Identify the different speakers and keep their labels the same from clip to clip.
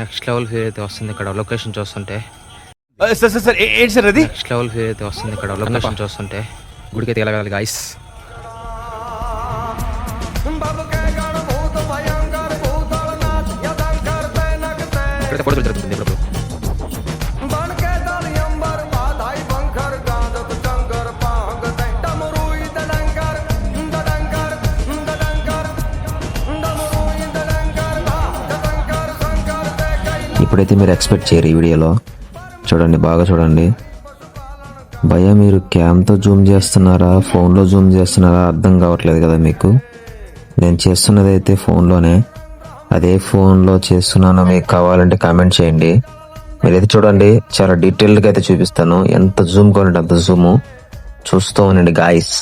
Speaker 1: Next level feel అయితే వస్తుంది ఇక్కడ లొకేషన్ చూస్తుంటే.
Speaker 2: సార్ సార్ సార్ ఏంటి సార్ అది?
Speaker 1: నెక్స్ట్ లెవెల్ ఫీల్ అయితే వస్తుంది ఇక్కడ లొకేషన్ చూస్తుంటే. గుడికి అయితే వెళ్ళగలగాలి గాయస్. ఇక్కడైతే ఫోటోలు జరుగుతుంది ఇప్పుడు.
Speaker 3: ఇప్పుడైతే మీరు ఎక్స్పెక్ట్ చేయరు ఈ వీడియోలో. చూడండి, బాగా చూడండి. భయ్యా మీరు క్యామ్తో జూమ్ చేస్తున్నారా, ఫోన్లో జూమ్ చేస్తున్నారా అర్థం కావట్లేదు కదా మీకు. నేను చేస్తున్నది అయితే ఫోన్లోనే. అదే ఫోన్లో చేస్తున్నానో మీకు కావాలంటే కామెంట్ చేయండి. మీరైతే చూడండి, చాలా డీటెయిల్డ్గా అయితే చూపిస్తాను. ఎంత జూమ్ కావాలంటే అంత జూము. చూస్తూ ఉండండి గాయస్.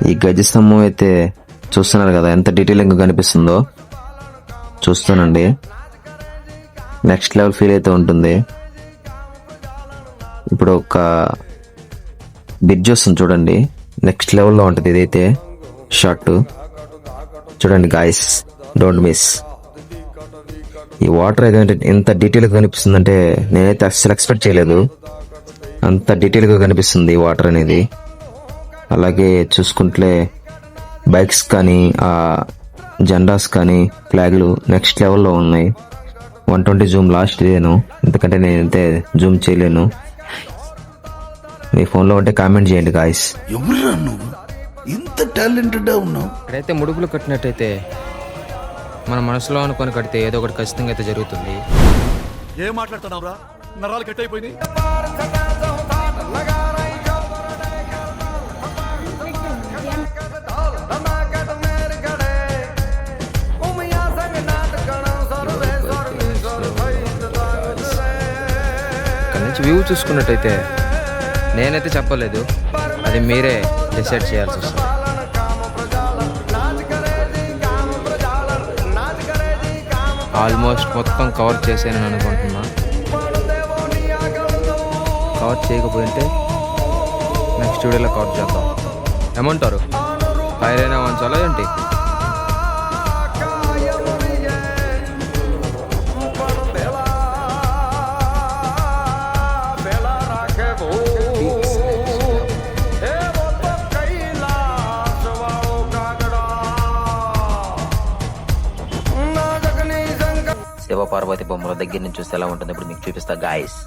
Speaker 3: ఈ గజ స్తంభం అయితే చూస్తున్నారు కదా ఎంత డీటెయిలింగ్ కనిపిస్తుందో. చూస్తానండి, నెక్స్ట్ లెవెల్ ఫీల్ అయితే ఉంటుంది. ఇప్పుడు ఒక బ్రిడ్జ్ వస్తుంది చూడండి, నెక్స్ట్ లెవెల్లో ఉంటుంది ఇదైతే షార్ట్. చూడండి గాయస్, డోంట్ మిస్. ఈ వాటర్ ఏదంటే ఎంత డీటెయిల్గా కనిపిస్తుందంటే నేనైతే అస్సలు ఎక్స్పెక్ట్ చేయలేదు. అంత డీటెయిల్గా కనిపిస్తుంది ఈ వాటర్ అనేది. అలాగే చూసుకుంటే బైక్స్ కానీ జెండాస్ కానీ ఫ్లాగులు నెక్స్ట్ లెవెల్లో ఉన్నాయి. 120 జూమ్ లాస్ట్ ఇదేను, ఎందుకంటే నేనైతే జూమ్ చేయలేను. మీ ఫోన్లో ఉంటే కామెంట్ చేయండి గాయస్.
Speaker 4: ఎవరురా నువ్వు ఇంత టాలెంటెడ్ ఉన్నావు?
Speaker 1: ఇక్కడైతే ముడుపులు కట్టినట్టయితే మన మనసులో అనుకొని కడితే ఏదో ఒకటి ఖచ్చితంగా అయితే జరుగుతుంది.
Speaker 4: ఏం మాట్లాడుతున్నావురా? నరాలు కట్ అయిపోయింది.
Speaker 1: వ్యూ చూసుకున్నట్టయితే నేనైతే చెప్పలేదు, అది మీరే డిసైడ్ చేయాల్సి వస్తుంది. ఆల్మోస్ట్ మొత్తం కవర్ చేశానని అనుకుంటున్నా. కవర్ చేయకపోయింటే నెక్స్ట్ వీడియోలో కవర్ చేద్దాం. ఏమంటారు? ఫైర్ అయినా వంచాలా ఏంటి?
Speaker 3: శివ పార్వతి బొమ్మల దగ్గర నుంచి చూస్తే ఎలా ఉంటుంది ఇప్పుడు మీకు చూపిస్తా గాయస్.